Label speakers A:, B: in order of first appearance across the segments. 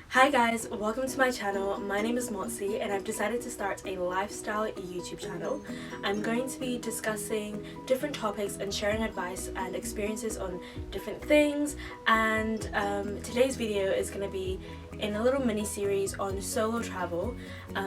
A: Hi guys, welcome to my channel. My name is Motsi and I've decided to start a lifestyle YouTube channel. I'm going to be discussing different topics and sharing advice and experiences on different things, and today's video is going to be in a little mini series on solo travel.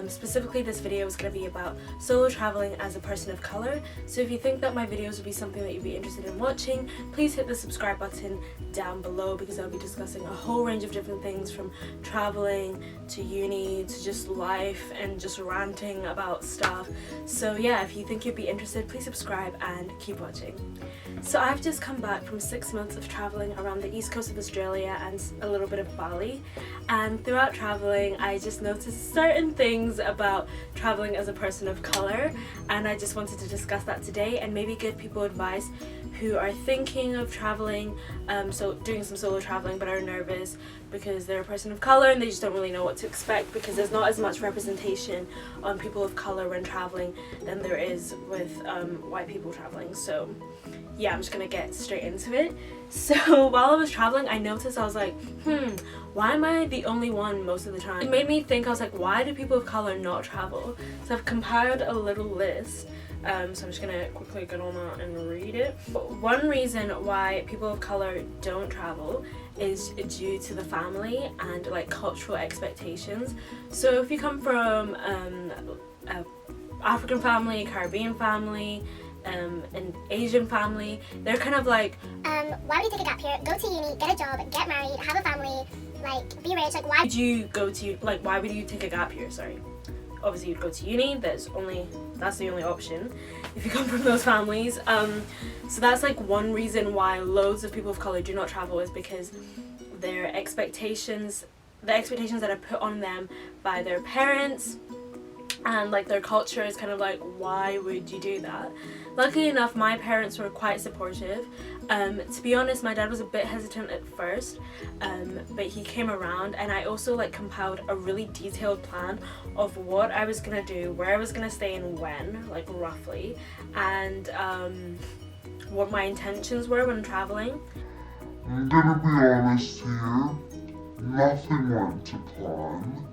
A: Specifically this video is going to be about solo traveling as a person of color. So if you think that my videos would be something that you'd be interested in watching, please hit the subscribe button down below, because I'll be discussing a whole range of different things, from traveling to uni to just life and just ranting about stuff. So yeah, if you think you'd be interested, please subscribe and keep watching. So I've just come back from 6 months of traveling around the east coast of Australia and a little bit of Bali, and throughout traveling I just noticed certain things about traveling as a person of color, and I just wanted to discuss that today and maybe give people advice who are thinking of traveling, so doing some solo traveling but are nervous because they're a person of color and they just don't really know what to expect, because there's not as much representation on people of color when traveling than there is with white people traveling. So yeah, I'm just gonna get straight into it. So while I was traveling, I noticed, I was like, why am I the only one most of the time? It made me think, I was like, why do people of color not travel? So I've compiled a little list. So I'm just gonna quickly get on that and read it. One reason why people of color don't travel is due to the family and like cultural expectations. So if you come from an African family, Caribbean family, an Asian family, they're kind of like,
B: why would you take a gap year, go to uni, get a job, get married, have a family, like be rich, like why
A: would you go to, like, why would you take a gap year? Sorry. Obviously you'd go to uni, that's the only option if you come from those families. So that's like one reason why loads of people of color do not travel, is because the expectations that are put on them by their parents and like their culture is kind of like, why would you do that? Luckily enough, my parents were quite supportive. To be honest, my dad was a bit hesitant at first, but he came around, and I also like compiled a really detailed plan of what I was gonna do, where I was gonna stay and when, like roughly, and what my intentions were when traveling.
C: I'm gonna be honest here, nothing went to plan.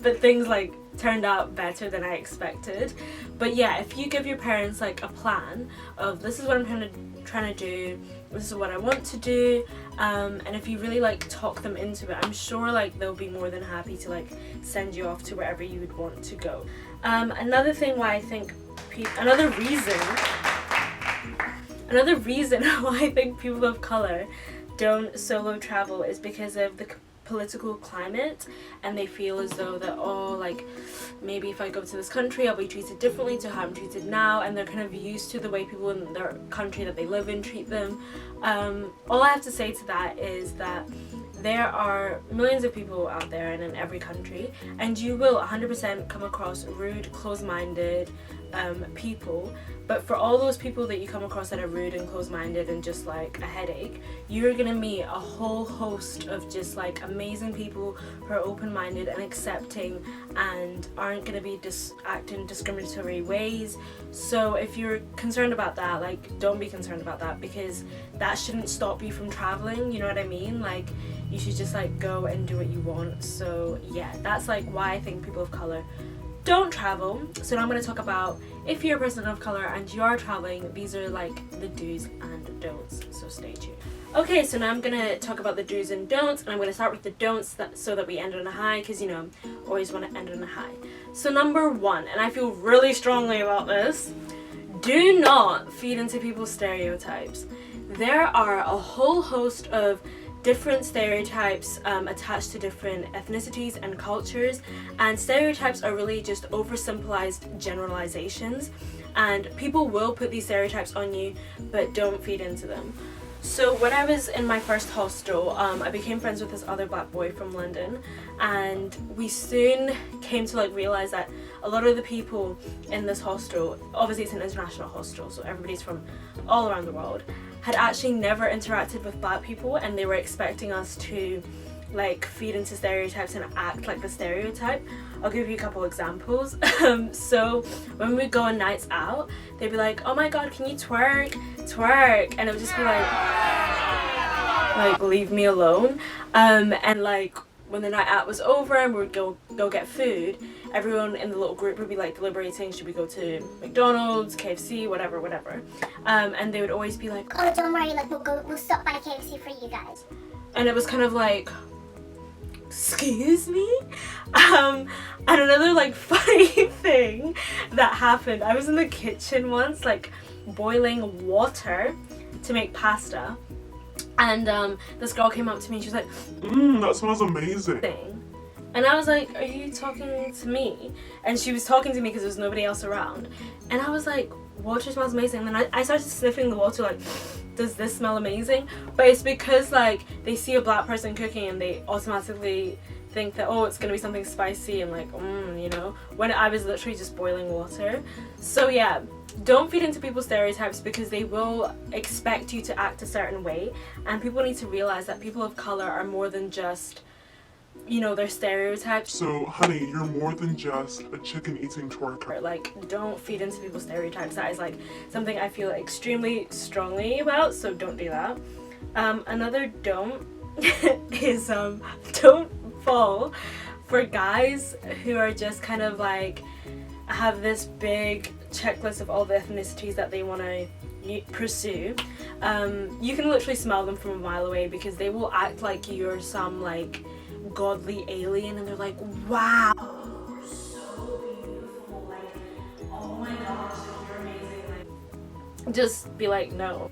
A: But things like turned out better than I expected. But yeah, if you give your parents like a plan of, this is what I'm trying to do, this is what I want to do, and if you really like talk them into it, I'm sure like they'll be more than happy to like send you off to wherever you would want to go. Another thing why I think another reason why I think people of color don't solo travel is because of the political climate, and they feel as though that, oh, like maybe if I go to this country I'll be treated differently to how I'm treated now, and they're kind of used to the way people in their country that they live in treat them. All I have to say to that is that there are millions of people out there and in every country, and you will 100% come across rude, close-minded people. But for all those people that you come across that are rude and close-minded and just like a headache, you're gonna meet a whole host of just like amazing people who are open-minded and accepting and aren't gonna be act in discriminatory ways. So if you're concerned about that, like, don't be concerned about that, because that shouldn't stop you from traveling, you know what I mean? Like, you should just like go and do what you want. So yeah, that's like why I think people of color don't travel. So now I'm going to talk about, if you're a person of color and you are traveling, these are like the do's and don'ts, so stay tuned. Okay, so now I'm going to talk about the do's and don'ts, and I'm going to start with the don'ts so that we end on a high, because you know, always want to end on a high. So number one, and I feel really strongly about this, do not feed into people's stereotypes. There are a whole host of different stereotypes attached to different ethnicities and cultures, and stereotypes are really just oversimplified generalizations, and people will put these stereotypes on you, but don't feed into them. So when I was in my first hostel, I became friends with this other black boy from London, and we soon came to like realize that a lot of the people in this hostel, obviously it's an international hostel, so everybody's from all around the world, had actually never interacted with black people, and they were expecting us to like feed into stereotypes and act like the stereotype. I'll give you a couple examples. So when we go on nights out, they'd be like, oh my god, can you twerk, and it would just be like leave me alone. And like when the night out was over and we would go get food, everyone in the little group would be like deliberating, should we go to McDonald's, KFC, whatever. And they would always be like,
B: oh, don't worry, like we'll stop by KFC for you guys.
A: and it was kind of like, excuse me? And another like funny thing that happened, I was in the kitchen once, like boiling water to make pasta, and this girl came up to me and she was like,
C: that smells amazing.
A: and I was like, are you talking to me? And she was talking to me because there was nobody else around, and I was like, water smells amazing. And then I started sniffing the water like, does this smell amazing? But it's because like they see a black person cooking and they automatically think that, oh, it's gonna be something spicy and like, you know, when I was literally just boiling water. So yeah, don't feed into people's stereotypes, because they will expect you to act a certain way, and people need to realize that people of color are more than just, you know, their stereotypes.
C: So, honey, you're more than just a chicken eating twerker.
A: Like, don't feed into people's stereotypes. That is like something I feel extremely strongly about, so don't do that. Another don't is don't fall for guys who are just kind of like have this big checklist of all the ethnicities that they want to pursue. You can literally smell them from a mile away, because they will act like you're some like godly alien, and they're like, wow, you're so beautiful, like, oh my gosh, like, you're amazing, like, just be like, no.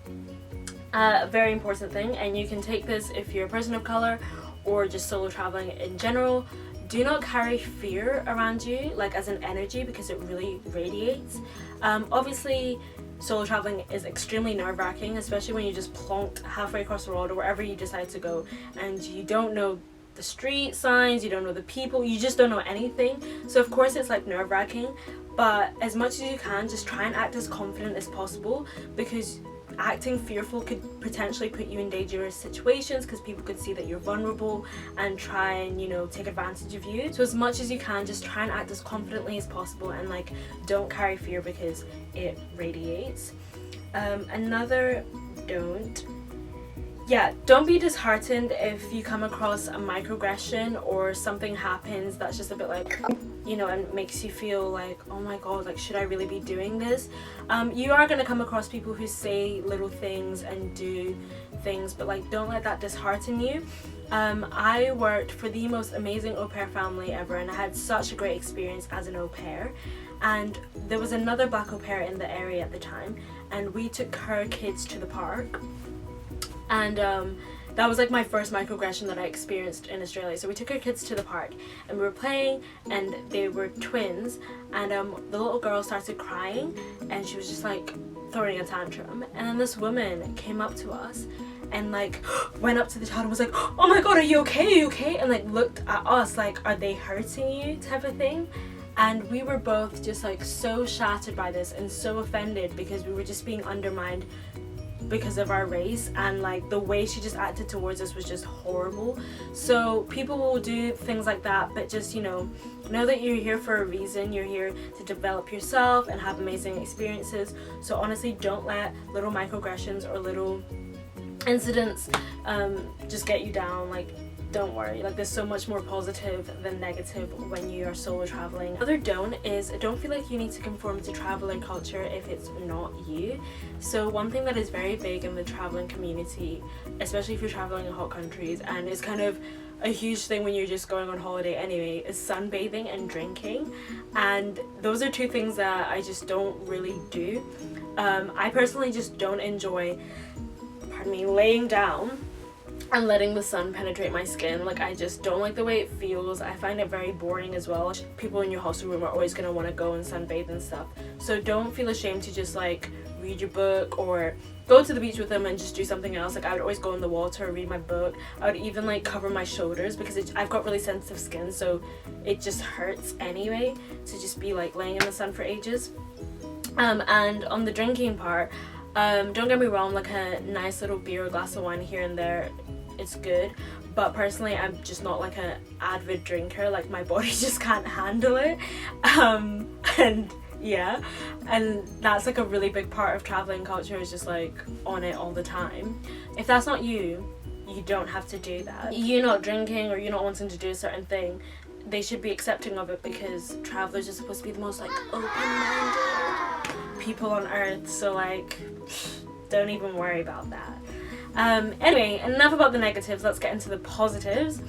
A: Very important thing, and you can take this if you're a person of color or just solo traveling in general. Do not carry fear around you, like as an energy, because it really radiates. Obviously, solo traveling is extremely nerve-wracking, especially when you just plonked halfway across the world or wherever you decide to go, and you don't know the street signs, you don't know the people, you just don't know anything. So of course it's like nerve-wracking, but as much as you can, just try and act as confident as possible, because acting fearful could potentially put you in dangerous situations, because people could see that you're vulnerable and try and, you know, take advantage of you. So as much as you can, just try and act as confidently as possible, and like, don't carry fear, because it radiates. Another don't be disheartened if you come across a microaggression or something happens that's just a bit like, you know, and makes you feel like, oh my god, like, should I really be doing this? You are going to come across people who say little things and do things, but like, don't let that dishearten you. I worked for the most amazing au pair family ever, and I had such a great experience as an au pair. And there was another black au pair in the area at the time, and we took her kids to the park. And that was like my first microaggression that I experienced in Australia. So we took our kids to the park and we were playing, and they were twins, and the little girl started crying and she was just like throwing a tantrum, and then this woman came up to us and like went up to the child and was like, oh my god, are you okay? And like looked at us like, are they hurting you, type of thing. And we were both just like so shattered by this and so offended, because we were just being undermined because of our race, and like the way she just acted towards us was just horrible. So people will do things like that, but just, you know that you're here for a reason. You're here to develop yourself and have amazing experiences. So honestly, don't let little microaggressions or little incidents just get you down. Like, don't worry, like, there's so much more positive than negative when you are solo traveling. Another don't is, don't feel like you need to conform to traveler culture if it's not you. So one thing that is very big in the traveling community, especially if you're traveling in hot countries, and it's kind of a huge thing when you're just going on holiday anyway, is sunbathing and drinking. And those are two things that I just don't really do. I personally just don't enjoy, laying down and letting the sun penetrate my skin. Like, I just don't like the way it feels. I find it very boring as well. People in your hostel room are always going to want to go and sunbathe and stuff. So don't feel ashamed to just like read your book or go to the beach with them and just do something else. Like, I would always go in the water, read my book. I would even like cover my shoulders, because I've got really sensitive skin, so it just hurts anyway to just be like laying in the sun for ages. And on the drinking part, don't get me wrong, like a nice little beer or glass of wine here and there, it's good, but personally I'm just not like an avid drinker. Like, my body just can't handle it. And yeah, and that's like a really big part of traveling culture, is just like on it all the time. If that's not you, you don't have to do that. You're not drinking or you're not wanting to do a certain thing, they should be accepting of it, because travelers are supposed to be the most like open-minded people on earth, so like don't even worry about that. Anyway, enough about the negatives, let's get into the positives.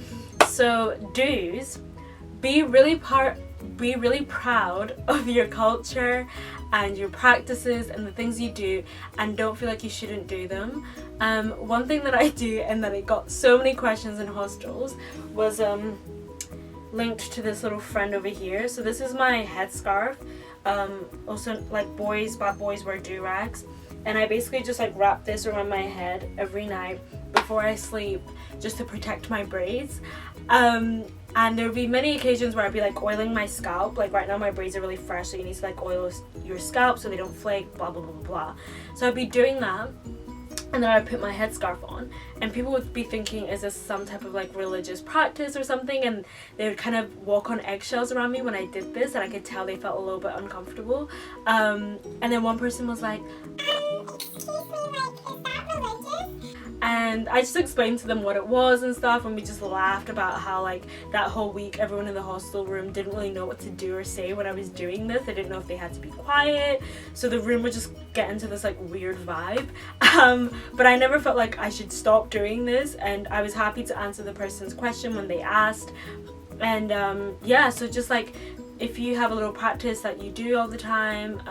A: So do's: be really proud of your culture and your practices and the things you do, and don't feel like you shouldn't do them. One thing that I do, and that I got so many questions in hostels, was linked to this little friend over here. So this is my headscarf. Also, like bad boys wear do-rags, and I basically just like wrap this around my head every night before I sleep, just to protect my braids. And there would be many occasions where I'd be like oiling my scalp. Like right now my braids are really fresh, so you need to like oil your scalp so they don't flake, blah blah blah blah blah. So I'd be doing that, and then I'd put my headscarf on, and people would be thinking, is this some type of like religious practice or something? And they would kind of walk on eggshells around me when I did this, and I could tell they felt a little bit uncomfortable. And then one person was like,
B: excuse me, like, is that religious?
A: and I just explained to them what it was and stuff, and we just laughed about how like that whole week everyone in the hostel room didn't really know what to do or say when I was doing this. They didn't know if they had to be quiet, so the room would just get into this like weird vibe. But I never felt like I should stop doing this, and I was happy to answer the person's question when they asked. And yeah, so just like, if you have a little practice that you do all the time,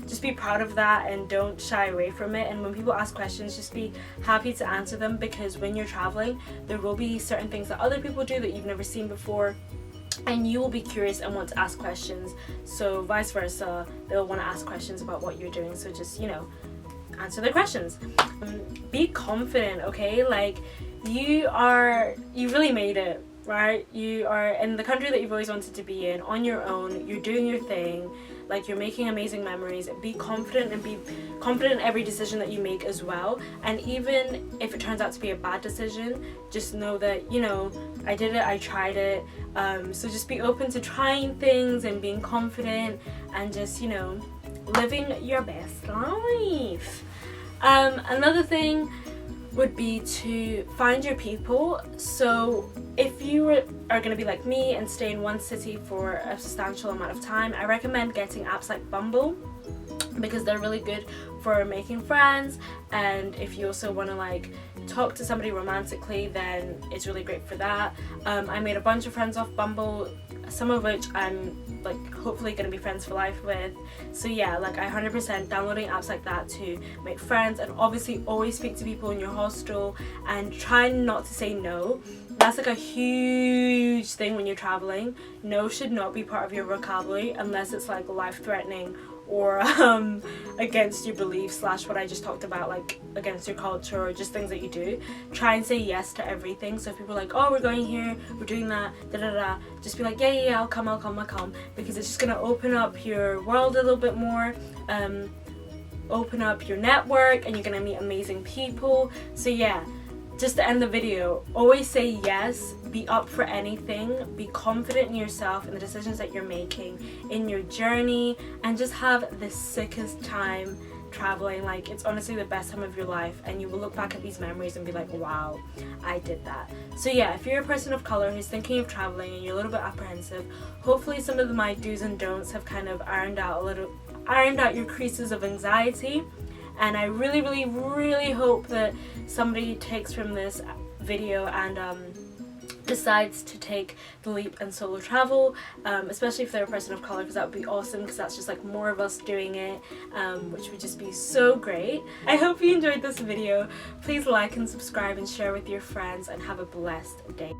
A: just be proud of that and don't shy away from it. And when people ask questions, just be happy to answer them, because when you're traveling, there will be certain things that other people do that you've never seen before, and you will be curious and want to ask questions. So vice versa, they'll want to ask questions about what you're doing. So just, you know, answer their questions. Be confident, okay? Like, you really made it, right? You are in the country that you've always wanted to be in, on your own. You're doing your thing, like, you're making amazing memories. Be confident, and be confident in every decision that you make as well. And even if it turns out to be a bad decision, just know that, you know, I did it, I tried it. So just be open to trying things and being confident, and just, you know, living your best life. Another thing would be to find your people. So if you are going to be like me and stay in one city for a substantial amount of time, I recommend getting apps like Bumble, because they're really good for making friends. And if you also want to like talk to somebody romantically, then it's really great for that. I made a bunch of friends off Bumble, some of which I'm like hopefully going to be friends for life with. So yeah, like, I 100% downloading apps like that to make friends. And obviously always speak to people in your hostel, and try not to say no. That's like a huge thing when you're traveling. No should not be part of your vocabulary unless it's like life-threatening or against your beliefs / what I just talked about, like against your culture or just things that you do. Try and say yes to everything. So if people are like, oh, we're going here, we're doing that, da da da, just be like, yeah, I'll come, because it's just gonna open up your world a little bit more, open up your network, and you're gonna meet amazing people. So yeah, just to end the video, always say yes, be up for anything, be confident in yourself and the decisions that you're making in your journey, and just have the sickest time traveling. Like, it's honestly the best time of your life, and you will look back at these memories and be like, wow, I did that. So yeah, if you're a person of color who's thinking of traveling and you're a little bit apprehensive, hopefully some of my do's and don'ts have kind of ironed out your creases of anxiety. And I really, really, really hope that somebody takes from this video and decides to take the leap and solo travel, especially if they're a person of color, because that would be awesome, because that's just like more of us doing it, which would just be so great. I hope you enjoyed this video. Please like and subscribe and share with your friends, and have a blessed day.